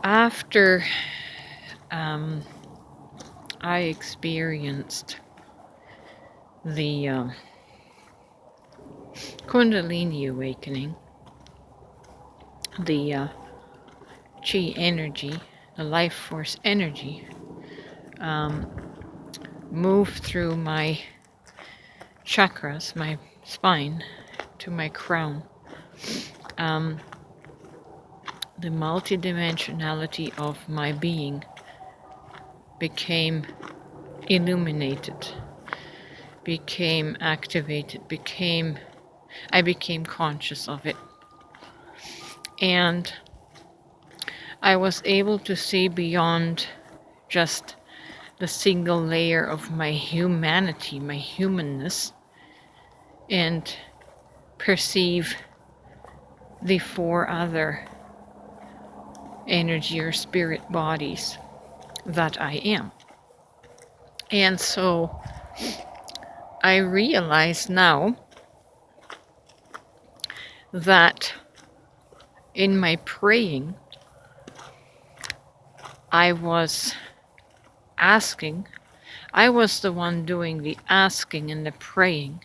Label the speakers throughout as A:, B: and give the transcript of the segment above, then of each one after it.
A: After I experienced the Kundalini awakening, the Chi energy, the life force energy, moved through my chakras, my spine, to my crown. The multidimensionality of my being became illuminated, became activated, I became conscious of it. And I was able to see beyond just the single layer of my humanity, my humanness, and perceive the 4 other energy or spirit bodies that I am. And so I realize now that in my praying, I was asking, I was the one doing the asking and the praying,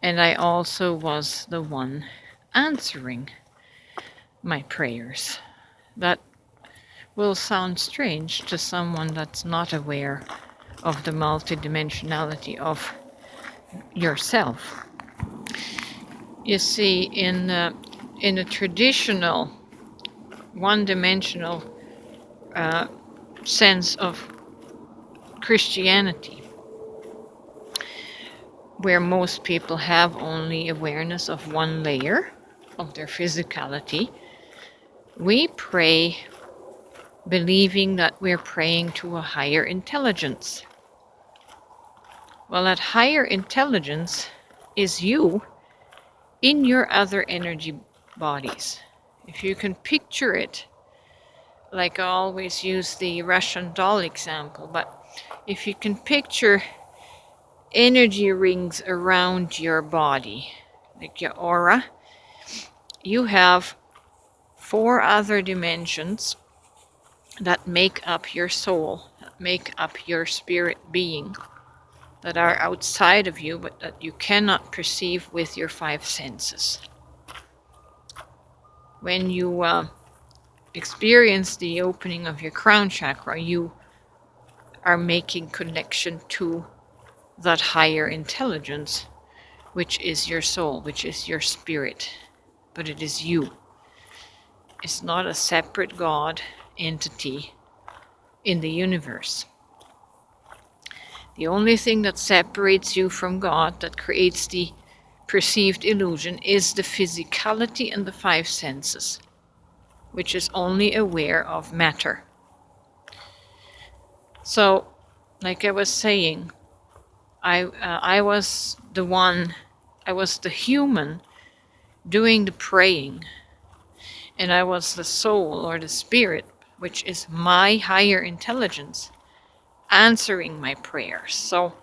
A: and I also was the one answering my prayers. That will sound strange to someone that's not aware of the multidimensionality of yourself. You see, in a traditional, one-dimensional sense of Christianity, where most people have only awareness of one layer of their physicality, we pray believing that we're praying to a higher intelligence. Well, that higher intelligence is you in your other energy bodies. If you can picture it, like I always use the Russian doll example, but if you can picture energy rings around your body, like your aura, you have 4 other dimensions that make up your soul, that make up your spirit being, that are outside of you, but that you cannot perceive with your 5 senses. When you experience the opening of your crown chakra, you are making connection to that higher intelligence, which is your soul, which is your spirit, but it is you. It's not a separate God entity in the universe. The only thing that separates you from God, that creates the perceived illusion, is the physicality and the 5 senses, which is only aware of matter. So, like I was saying, I was the human doing the praying, and I was the soul or the spirit, which is my higher intelligence, answering my prayers. So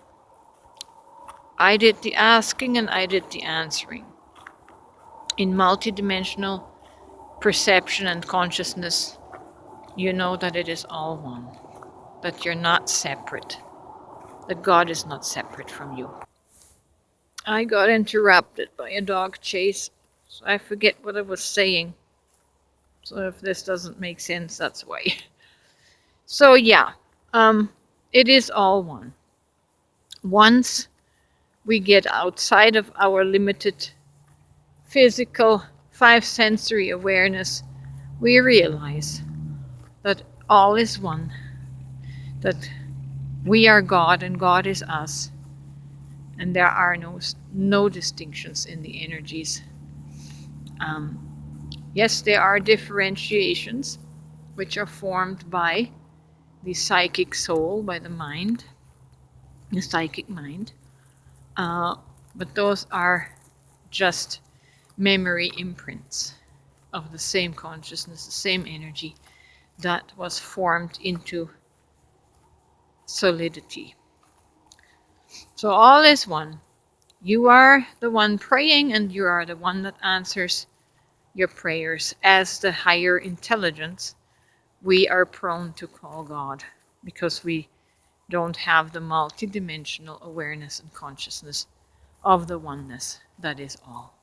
A: I did the asking and I did the answering. In multidimensional perception and consciousness, you know that it is all one, that you're not separate, that God is not separate from you. I got interrupted by a dog chase, so I forget what I was saying. So if this doesn't make sense, that's why. So yeah, it is all one. Once we get outside of our limited physical 5 sensory awareness, we realize that all is one, that we are God and God is us, and there are no distinctions in the energies. Yes, there are differentiations which are formed by the psychic soul, by the mind, the psychic mind, but those are just memory imprints of the same consciousness, the same energy that was formed into solidity. So all is one. You are the one praying, and you are the one that answers your prayers as the higher intelligence, we are prone to call God because we don't have the multidimensional awareness and consciousness of the oneness that is all.